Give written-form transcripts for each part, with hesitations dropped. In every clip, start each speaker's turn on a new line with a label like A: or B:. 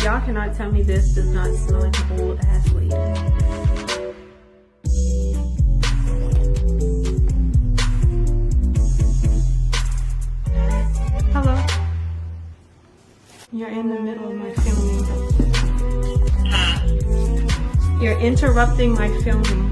A: Y'all cannot tell me this does not smell like an old ass lady. Hello? You're in the middle of my filming. You're interrupting my filming.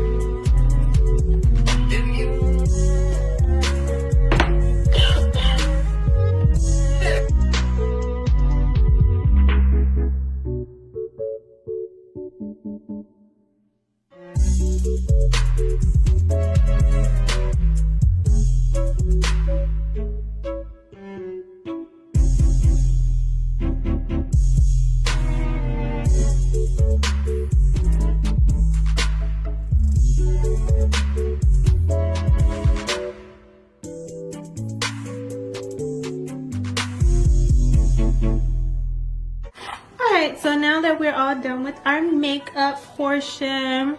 A: So now that we're all done with our makeup portion,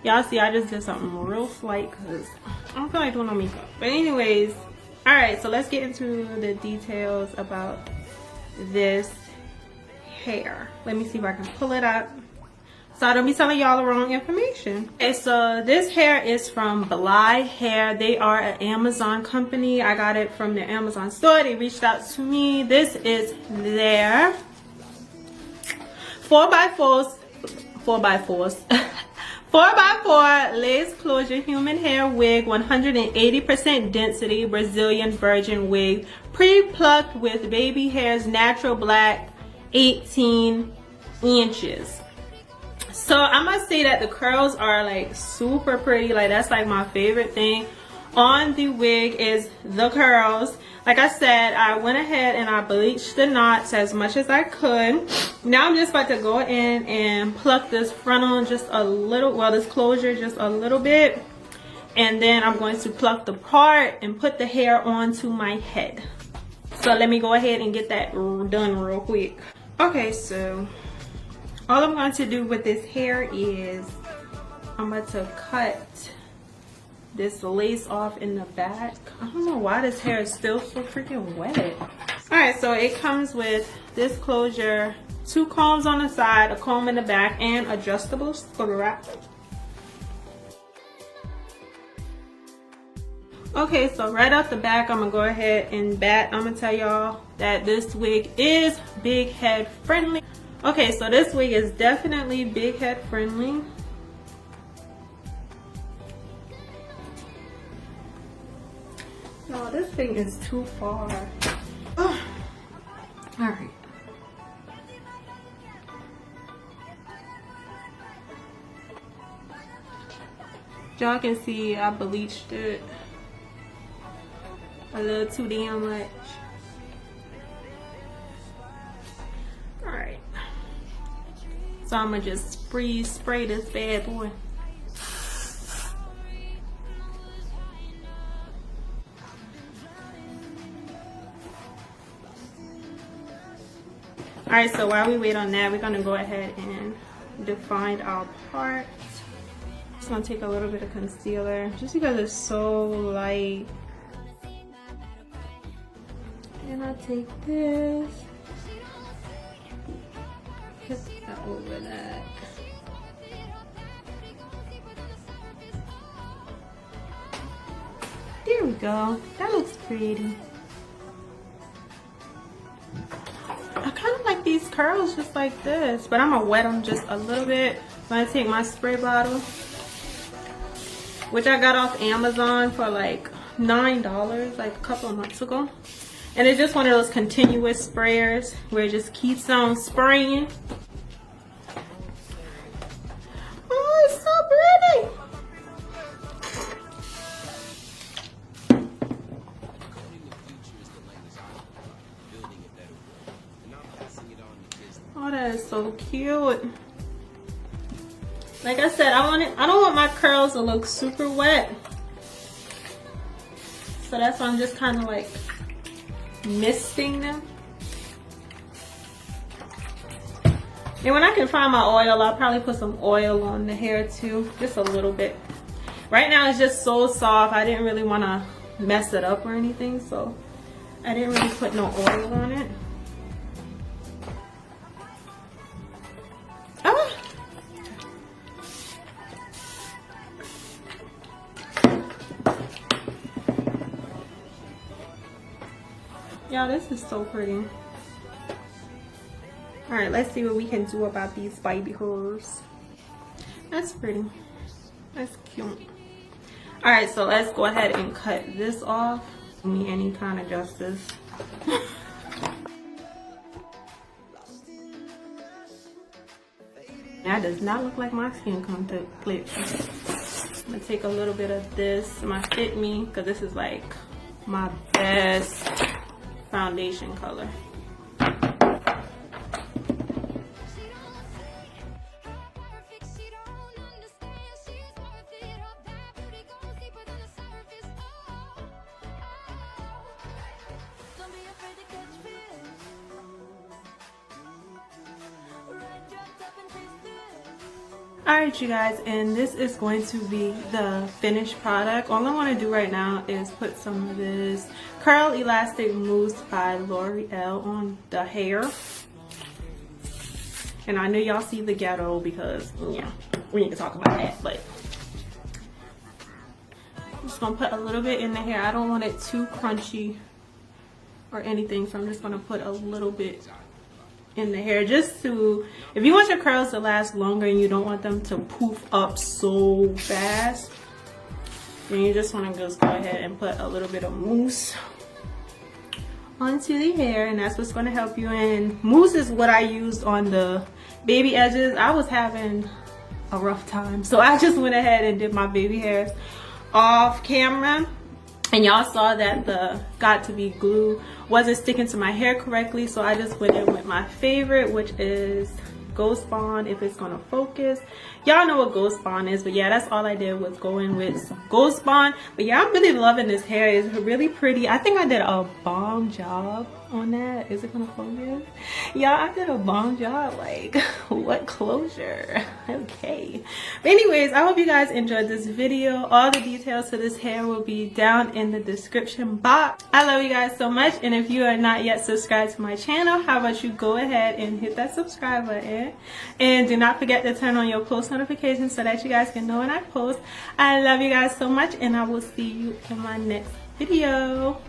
A: y'all see I just did something real slight because I don't feel like doing no makeup. But anyways, all right, so let's get into the details about this hair. Let me see if I can pull it up so I don't be telling y'all the wrong information. Okay, so this hair is from BLY Hair. They are an Amazon company. I got it from their Amazon store. They reached out to me. This is their 4x4 lace closure human hair wig, 180% density Brazilian virgin wig, pre-plucked with baby hairs, natural black, 18 inches. So I must say that the curls are like super pretty. Like that's like my favorite thing on the wig is the curls. Like I said, I went ahead and I bleached the knots as much as I could. Now I'm just about to go in and pluck this frontal just a little, well, this closure just a little bit. And then I'm going to pluck the part and put the hair onto my head. So let me go ahead and get that done real quick. Okay, so all I'm going to do with this hair is I'm about to cut this lace off in the back. I don't know why this hair is still so freaking wet. Alright, so it comes with this closure, 2 combs on the side, a comb in the back, and adjustables for the wrap. Okay, so right off the back, I'm gonna go ahead and I'm gonna tell y'all that this wig is big head friendly. Okay, so this wig is definitely big head friendly. No, this thing is too far. Ugh. All right. Y'all can see I bleached it a little too damn much. All right. So I'm gonna just spray this bad boy. Alright, so while we wait on that, we're going to go ahead and define our part. Just going to take a little bit of concealer just because it's so light. And I take this, put that over that. There we go. That looks pretty. I kind of like these curls just like this, but I'm gonna wet them just a little bit. I'm gonna take my spray bottle, which I got off Amazon for like $9 like a couple of months ago. And it's just one of those continuous sprayers where it just keeps on spraying. Oh, it's so pretty. Oh, that is so cute. Like I said, I don't want my curls to look super wet. So that's why I'm just kind of like misting them. And when I can find my oil, I'll probably put some oil on the hair too, just a little bit. Right now it's just so soft, I didn't really want to mess it up or anything, so I didn't really put no oil on it. Ah. Y'all, this is so pretty. Alright, let's see what we can do about these baby hairs. That's pretty. That's cute. Alright, so let's go ahead and cut this off. Me any kind of justice. That does not look like my skin complete. I'm gonna take a little bit of this, my Fit Me, because this is like my best foundation color. Alright you guys, and this is going to be the finished product. All I want to do right now is put some of this Curl Elastic Mousse by L'Oreal on the hair. And I know y'all see the ghetto because, yeah, we need to talk about that. But I'm just going to put a little bit in the hair. I don't want it too crunchy or anything, so I'm just going to put a little bit in the hair, just to, if you want your curls to last longer and you don't want them to poof up so fast, then you just want to just go ahead and put a little bit of mousse onto the hair, and that's what's going to help you. And mousse is what I used on the baby edges. I was having a rough time, so I just went ahead and did my baby hairs off camera. And y'all saw that the Got To Be glue wasn't sticking to my hair correctly, so I just went in with my favorite, which is Ghost Bond, if it's gonna focus. Y'all know what Ghost Bond is, but yeah, that's all I did was go in with some Ghost Bond. But yeah, I'm really loving this hair. It's really pretty. I think I did a bomb job on that. Is it gonna focus? Yeah, I did a bomb job. Like, what closure? Okay. But anyways, I hope you guys enjoyed this video. All the details to this hair will be down in the description box. I love you guys so much, and if you are not yet subscribed to my channel, how about you go ahead and hit that subscribe button, and do not forget to turn on your post notifications so that you guys can know when I post. I love you guys so much, and I will see you in my next video.